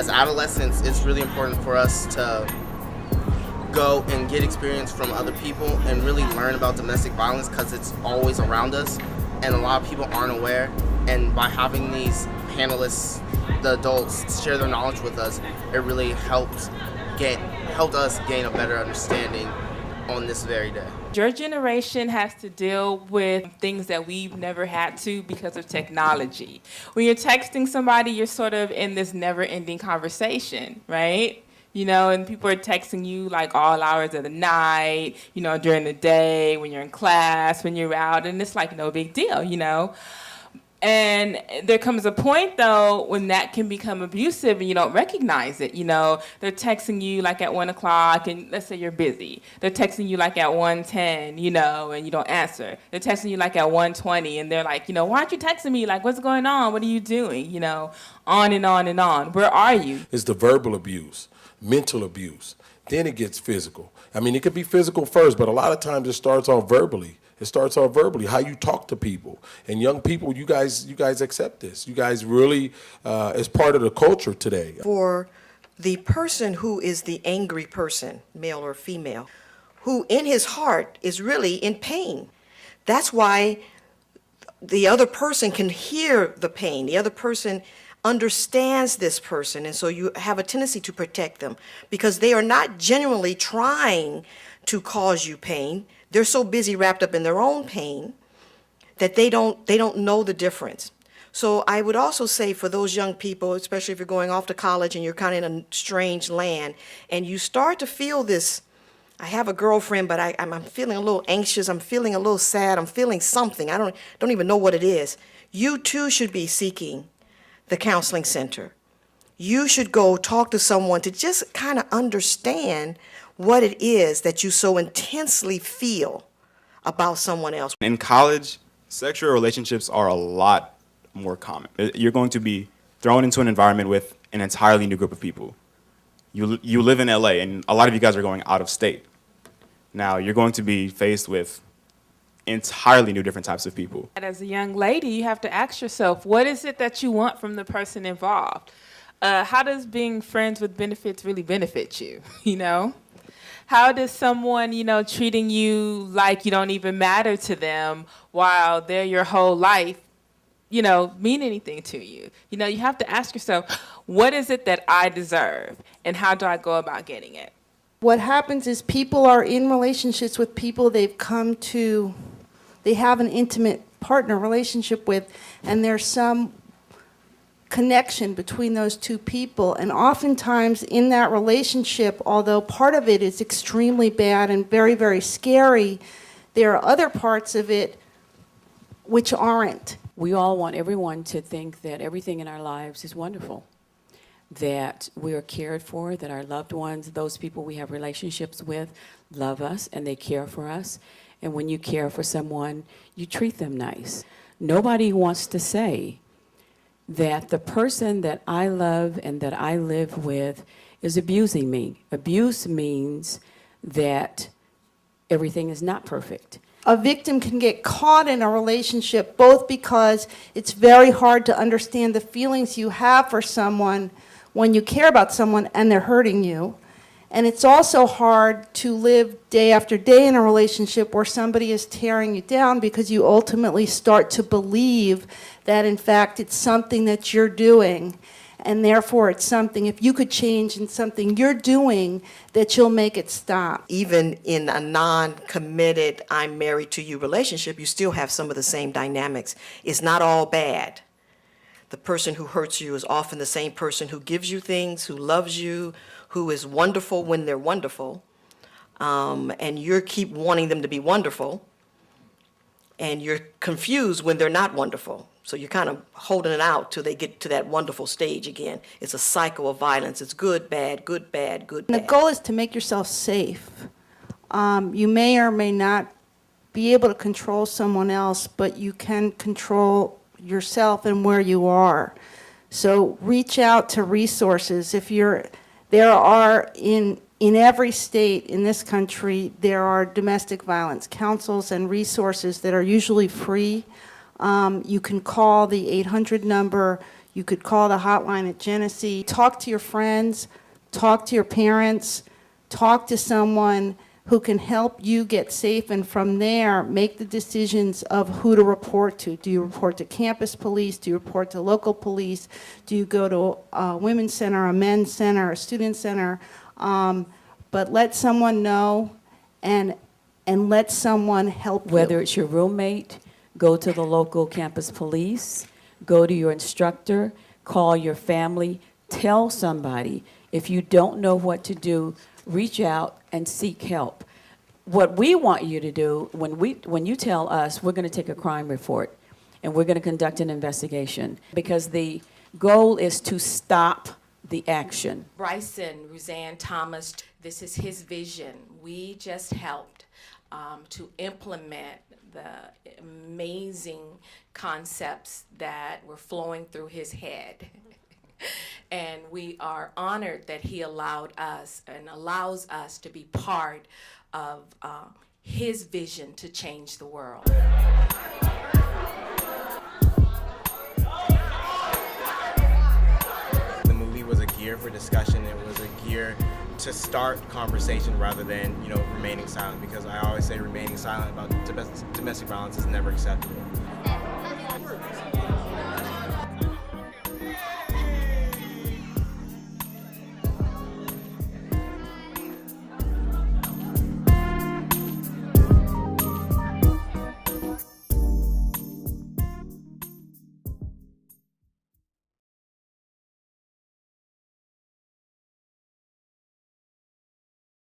as adolescents, it's really important for us to go and get experience from other people and really learn about domestic violence because it's always around us and a lot of people aren't aware. And by having these panelists, the adults, share their knowledge with us, it really helped us gain a better understanding on this very day. Your generation has to deal with things that we've never had to because of technology. When you're texting somebody, you're sort of in this never-ending conversation, right? You know, and people are texting you like all hours of the night, you know, during the day, when you're in class, when you're out, and it's like no big deal, you know? And there comes a point, though, when that can become abusive and you don't recognize it. You know, they're texting you like at 1 o'clock, and let's say you're busy. They're texting you like at 1:10, you know, and you don't answer. They're texting you like at 1:20, and they're like, you know, why aren't you texting me? Like, what's going on? What are you doing? You know, on and on and on. Where are you? It's the verbal abuse, mental abuse. Then it gets physical. I mean, it could be physical first, but a lot of times it starts off verbally. It starts off verbally, how you talk to people. And young people, you guys accept this. You guys really, it's part of the culture today. For the person who is the angry person, male or female, who in his heart is really in pain. That's why the other person can hear the pain. The other person understands this person, and so you have a tendency to protect them because they are not genuinely trying to cause you pain. They're so busy wrapped up in their own pain that they don't know the difference. So I would also say for those young people, especially if you're going off to college and you're kind of in a strange land, and you start to feel this, I have a girlfriend, but I'm feeling a little anxious, I'm feeling a little sad, I'm feeling something, I don't even know what it is. You too should be seeking the counseling center. You should go talk to someone to just kind of understand what it is that you so intensely feel about someone else. In college, sexual relationships are a lot more common. You're going to be thrown into an environment with an entirely new group of people. You live in LA, and a lot of you guys are going out of state. Now, you're going to be faced with entirely new different types of people. And as a young lady, you have to ask yourself, what is it that you want from the person involved? How does being friends with benefits really benefit you, you know? How does someone, you know, treating you like you don't even matter to them while they're your whole life, you know, mean anything to you? You know, you have to ask yourself, what is it that I deserve, and how do I go about getting it? What happens is people are in relationships with people they have an intimate partner relationship with, and there's some connection between those two people. And oftentimes in that relationship, although part of it is extremely bad and very, very scary, there are other parts of it which aren't. We all want everyone to think that everything in our lives is wonderful, that we are cared for, that our loved ones, those people we have relationships with, love us and they care for us. And when you care for someone, you treat them nice. Nobody wants to say that the person that I love and that I live with is abusing me. Abuse means that everything is not perfect. A victim can get caught in a relationship both because it's very hard to understand the feelings you have for someone when you care about someone and they're hurting you. And it's also hard to live day after day in a relationship where somebody is tearing you down because you ultimately start to believe that, in fact, it's something that you're doing. And therefore, it's something, if you could change in something you're doing, that you'll make it stop. Even in a non-committed, I'm married to you relationship, you still have some of the same dynamics. It's not all bad. The person who hurts you is often the same person who gives you things, who loves you, who is wonderful when they're wonderful, and you keep wanting them to be wonderful, and you're confused when they're not wonderful. So you're kind of holding it out till they get to that wonderful stage again. It's a cycle of violence. It's good, bad, good, bad, good, bad. And the goal is to make yourself safe. You may or may not be able to control someone else, but you can control yourself and where you are. So reach out to resources. There are in every state in this country, there are domestic violence councils and resources that are usually free. You can call the 800 number. You could call the hotline at Genesee, talk to your friends, talk to your parents, talk to someone who can help you get safe, and from there, make the decisions of who to report to. Do you report to campus police? Do you report to local police? Do you go to a women's center, a men's center, a student center? But let someone know, and let someone help you. Whether it's your roommate, go to the local campus police, go to your instructor, call your family, tell somebody. If you don't know what to do, reach out and seek help. What we want you to do, when you tell us, we're going to take a crime report and we're going to conduct an investigation, because the goal is to stop the action. Bryson, Roseanne Thomas, this is his vision. We just helped to implement the amazing concepts that were flowing through his head. And we are honored that he allowed us and allows us to be part of his vision to change the world. The movie was a gear for discussion. It was a gear to start conversation rather than, remaining silent, because I always say remaining silent about domestic violence is never acceptable.